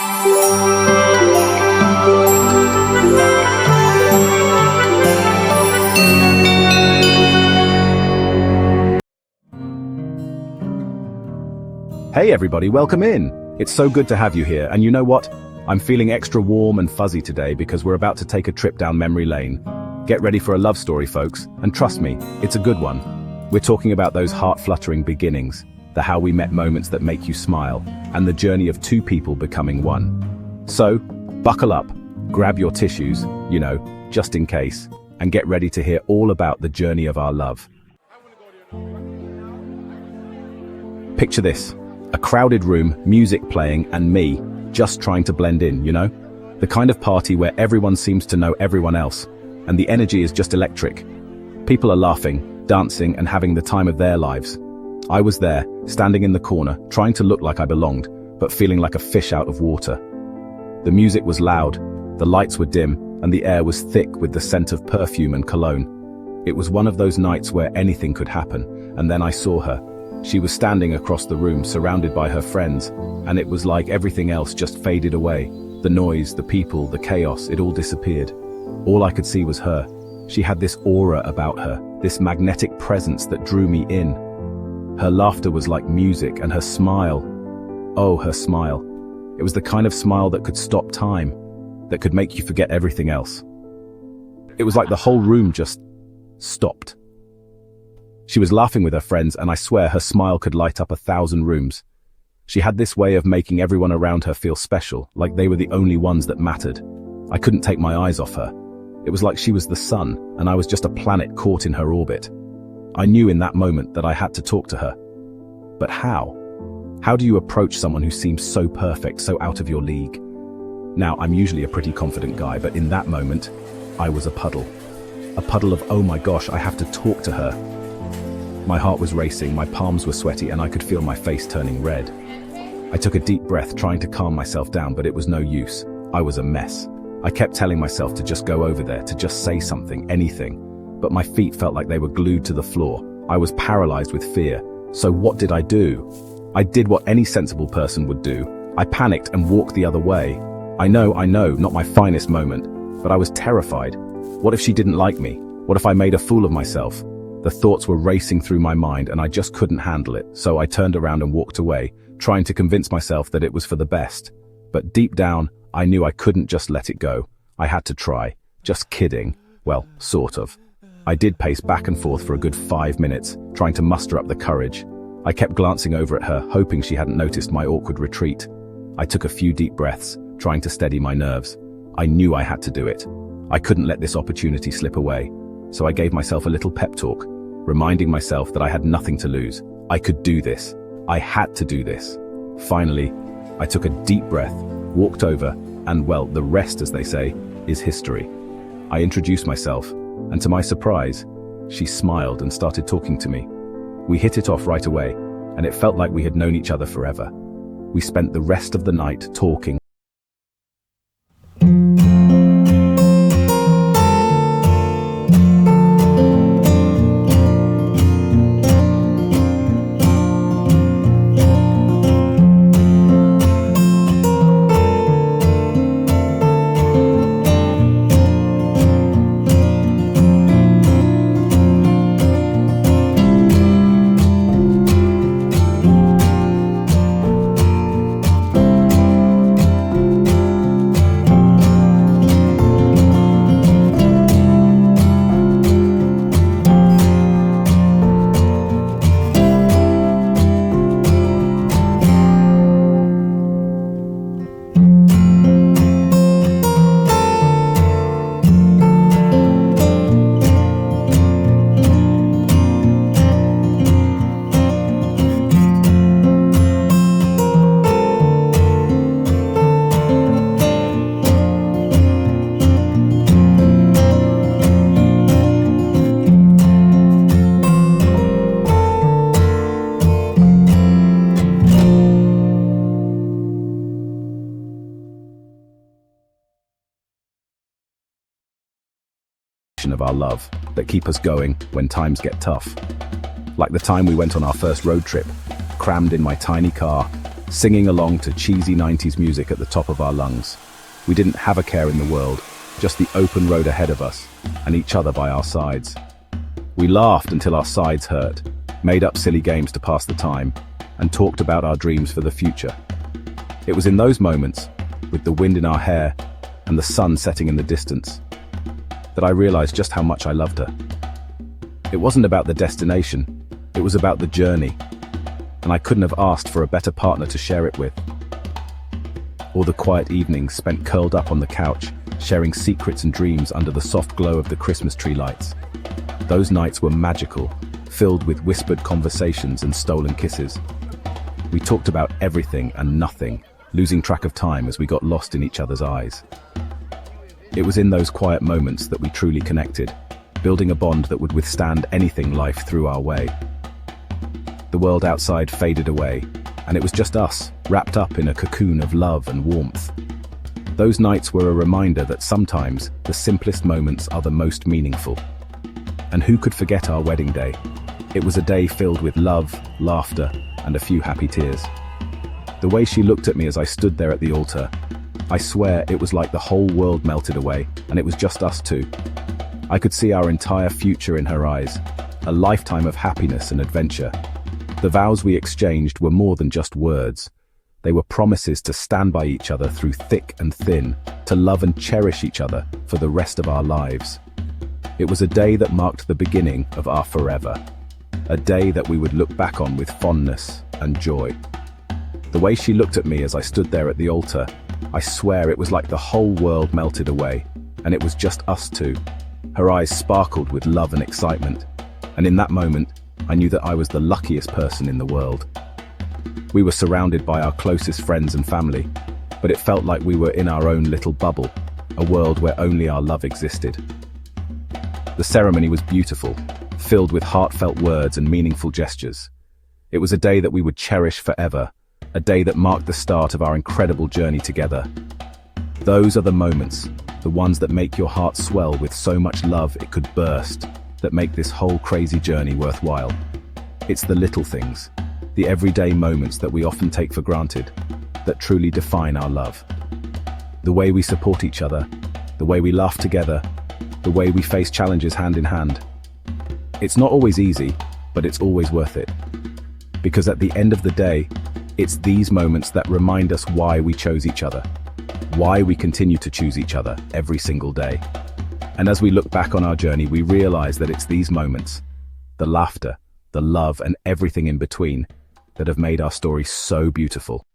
Hey everybody, welcome in! It's so good to have you here, and you know what? I'm feeling extra warm and fuzzy today because we're about to take a trip down memory lane. Get ready for a love story, folks, and trust me, it's a good one. We're talking about those heart-fluttering beginnings, the how we met moments that make you smile, and the journey of two people becoming one. So, buckle up, grab your tissues, just in case, and get ready to hear all about the journey of our love. Picture this. A crowded room, music playing, and me, just trying to blend in, The kind of party where everyone seems to know everyone else, and the energy is just electric. People are laughing, dancing, and having the time of their lives. I was there, standing in the corner, trying to look like I belonged, but feeling like a fish out of water. The music was loud, the lights were dim, and the air was thick with the scent of perfume and cologne. It was one of those nights where anything could happen, and then I saw her. She was standing across the room, surrounded by her friends, and it was like everything else just faded away. The noise, the people, the chaos, it all disappeared. All I could see was her. She had this aura about her, this magnetic presence that drew me in. Her laughter was like music, and her smile, oh, her smile. It was the kind of smile that could stop time, that could make you forget everything else. It was like the whole room just stopped. She was laughing with her friends, and I swear her smile could light up 1,000 rooms. She had this way of making everyone around her feel special, like they were the only ones that mattered. I couldn't take my eyes off her. It was like she was the sun, and I was just a planet caught in her orbit. I knew in that moment that I had to talk to her. But how? How do you approach someone who seems so perfect, so out of your league? Now, I'm usually a pretty confident guy, but in that moment, I was a puddle. A puddle of, oh my gosh, I have to talk to her. My heart was racing, my palms were sweaty, and I could feel my face turning red. I took a deep breath, trying to calm myself down, but it was no use. I was a mess. I kept telling myself to just go over there, to just say something, anything. But my feet felt like they were glued to the floor. I was paralyzed with fear. So what did I do? I did what any sensible person would do. I panicked and walked the other way. I know, not my finest moment, but I was terrified. What if she didn't like me? What if I made a fool of myself? The thoughts were racing through my mind, and I just couldn't handle it, so I turned around and walked away, trying to convince myself that it was for the best. But deep down, I knew I couldn't just let it go. I had to try. Just kidding. Well, sort of. I did pace back and forth for a good 5 minutes, trying to muster up the courage. I kept glancing over at her, hoping she hadn't noticed my awkward retreat. I took a few deep breaths, trying to steady my nerves. I knew I had to do it. I couldn't let this opportunity slip away. So I gave myself a little pep talk, reminding myself that I had nothing to lose. I could do this. I had to do this. Finally, I took a deep breath, walked over, and well, the rest, as they say, is history. I introduced myself, and to my surprise, she smiled and started talking to me. We hit it off right away, and it felt like we had known each other forever. We spent the rest of the night talking. Of our love that keep us going when times get tough. Like the time we went on our first road trip, crammed in my tiny car, singing along to cheesy 90s music at the top of our lungs. We didn't have a care in the world, just the open road ahead of us, and each other by our sides. We laughed until our sides hurt, made up silly games to pass the time, and talked about our dreams for the future. It was in those moments, with the wind in our hair and the sun setting in the distance, that I realized just how much I loved her. It wasn't about the destination, it was about the journey, and I couldn't have asked for a better partner to share it with. All the quiet evenings spent curled up on the couch, sharing secrets and dreams under the soft glow of the Christmas tree lights. Those nights were magical, filled with whispered conversations and stolen kisses. We talked about everything and nothing, losing track of time as we got lost in each other's eyes. It was in those quiet moments that we truly connected, building a bond that would withstand anything life threw our way. The world outside faded away, and it was just us, wrapped up in a cocoon of love and warmth. Those nights were a reminder that sometimes the simplest moments are the most meaningful. And who could forget our wedding day? It was a day filled with love, laughter, and a few happy tears. The way she looked at me as I stood there at the altar, I swear it was like the whole world melted away, and it was just us two. I could see our entire future in her eyes, a lifetime of happiness and adventure. The vows we exchanged were more than just words. They were promises to stand by each other through thick and thin, to love and cherish each other for the rest of our lives. It was a day that marked the beginning of our forever, a day that we would look back on with fondness and joy. The way she looked at me as I stood there at the altar, I swear it was like the whole world melted away, and it was just us two. Her eyes sparkled with love and excitement, and in that moment, I knew that I was the luckiest person in the world. We were surrounded by our closest friends and family, but it felt like we were in our own little bubble, a world where only our love existed. The ceremony was beautiful, filled with heartfelt words and meaningful gestures. It was a day that we would cherish forever, a day that marked the start of our incredible journey together. Those are the moments, the ones that make your heart swell with so much love it could burst, that make this whole crazy journey worthwhile. It's the little things, the everyday moments that we often take for granted, that truly define our love. The way we support each other, the way we laugh together, the way we face challenges hand in hand. It's not always easy, but it's always worth it. Because at the end of the day, it's these moments that remind us why we chose each other, why we continue to choose each other every single day. And as we look back on our journey, we realize that it's these moments, the laughter, the love, and everything in between, that have made our story so beautiful.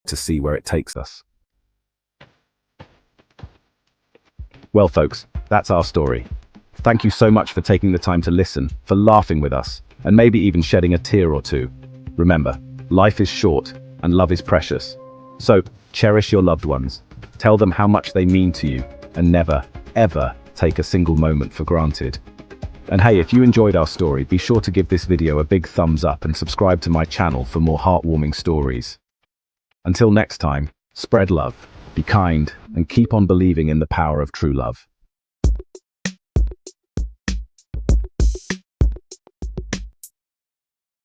to see where it takes us. Well, folks, that's our story. Thank you so much for taking the time to listen, for laughing with us, and maybe even shedding a tear or two. Remember, life is short, and love is precious. So, cherish your loved ones. Tell them how much they mean to you, and never, ever take a single moment for granted. And hey, if you enjoyed our story, be sure to give this video a big thumbs up and subscribe to my channel for more heartwarming stories. Until next time, spread love, be kind, and keep on believing in the power of true love.